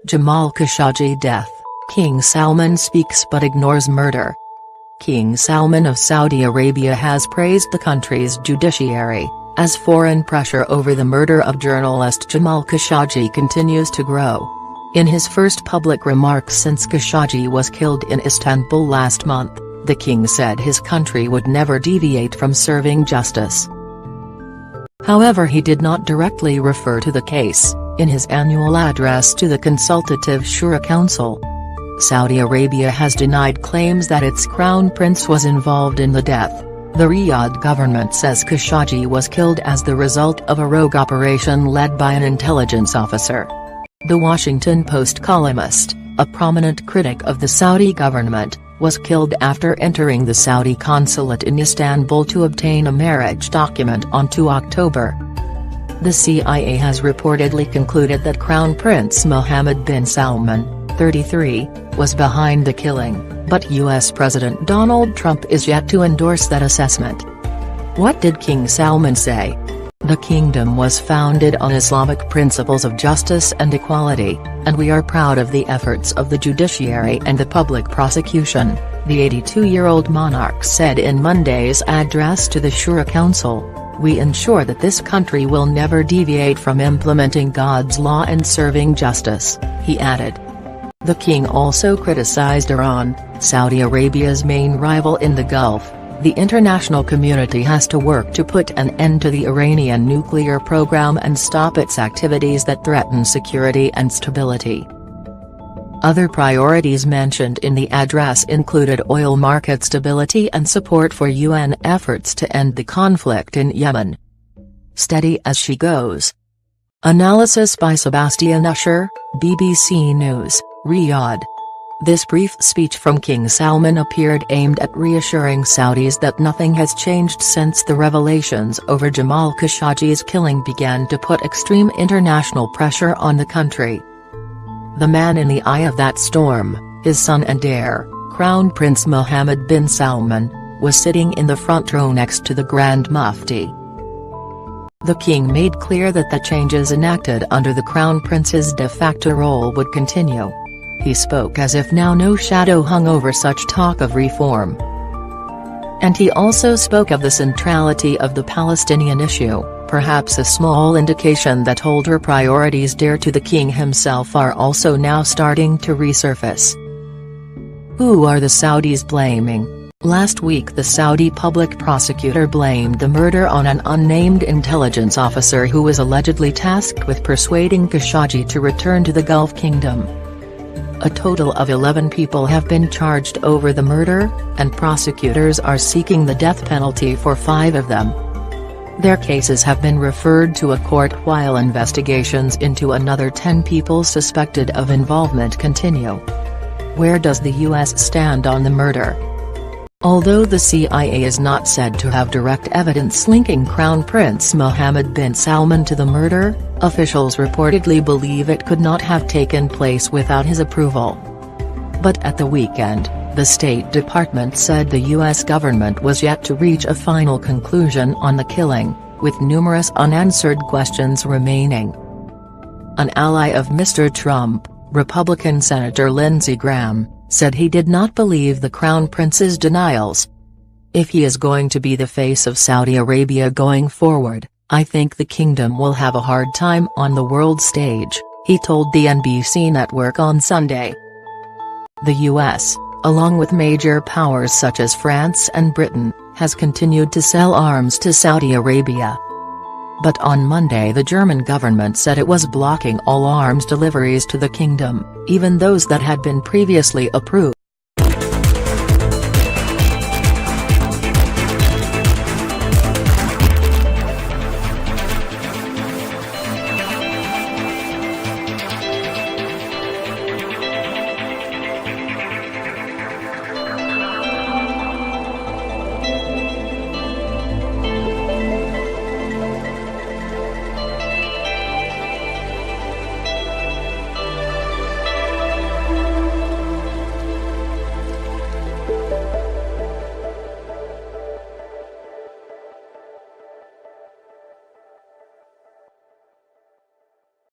Jamal Khashoggi death, King Salman speaks but ignores murder. King Salman of Saudi Arabia has praised the country's judiciary, as foreign pressure over the murder of journalist Jamal Khashoggi continues to grow. In his first public remarks since Khashoggi was killed in Istanbul last month, the king said his country would never deviate from serving justice. However, he did not directly refer to the case, in his annual address to the Consultative Shura Council. Saudi Arabia has denied claims that its crown prince was involved in the death. The Riyadh government says Khashoggi was killed as the result of a rogue operation led by an intelligence officer. The Washington Post columnist, a prominent critic of the Saudi government, was killed after entering the Saudi consulate in Istanbul to obtain a marriage document on 2 October. The CIA has reportedly concluded that Crown Prince Mohammed bin Salman, 33, was behind the killing, but US President Donald Trump is yet to endorse that assessment. What did King Salman say? The kingdom was founded on Islamic principles of justice and equality, and we are proud of the efforts of the judiciary and the public prosecution, the 82-year-old monarch said in Monday's address to the Shura Council. We ensure that this country will never deviate from implementing God's law and serving justice, he added. The king also criticized Iran, Saudi Arabia's main rival in the Gulf. The international community has to work to put an end to the Iranian nuclear program and stop its activities that threaten security and stability. Other priorities mentioned in the address included oil market stability and support for UN efforts to end the conflict in Yemen. Steady as she goes. Analysis by Sebastian Usher, BBC News, Riyadh. This brief speech from King Salman appeared aimed at reassuring Saudis that nothing has changed since the revelations over Jamal Khashoggi's killing began to put extreme international pressure on the country. The man in the eye of that storm, his son and heir, Crown Prince Mohammed bin Salman, was sitting in the front row next to the Grand Mufti. The king made clear that the changes enacted under the Crown Prince's de facto role would continue. He spoke as if now no shadow hung over such talk of reform. And he also spoke of the centrality of the Palestinian issue, perhaps a small indication that older priorities dear to the king himself are also now starting to resurface. Who are the Saudis blaming? Last week the Saudi public prosecutor blamed the murder on an unnamed intelligence officer who was allegedly tasked with persuading Khashoggi to return to the Gulf Kingdom. A total of 11 people have been charged over the murder, and prosecutors are seeking the death penalty for 5 of them. Their cases have been referred to a court while investigations into another 10 people suspected of involvement continue. Where does the US stand on the murder? Although the CIA is not said to have direct evidence linking Crown Prince Mohammed bin Salman to the murder, officials reportedly believe it could not have taken place without his approval. But at the weekend, the State Department said the U.S. government was yet to reach a final conclusion on the killing, with numerous unanswered questions remaining. An ally of Mr. Trump, Republican Senator Lindsey Graham, said he did not believe the Crown Prince's denials. If he is going to be the face of Saudi Arabia going forward, I think the kingdom will have a hard time on the world stage, he told the NBC network on Sunday. The US, along with major powers such as France and Britain, has continued to sell arms to Saudi Arabia. But on Monday the German government said it was blocking all arms deliveries to the kingdom, even those that had been previously approved.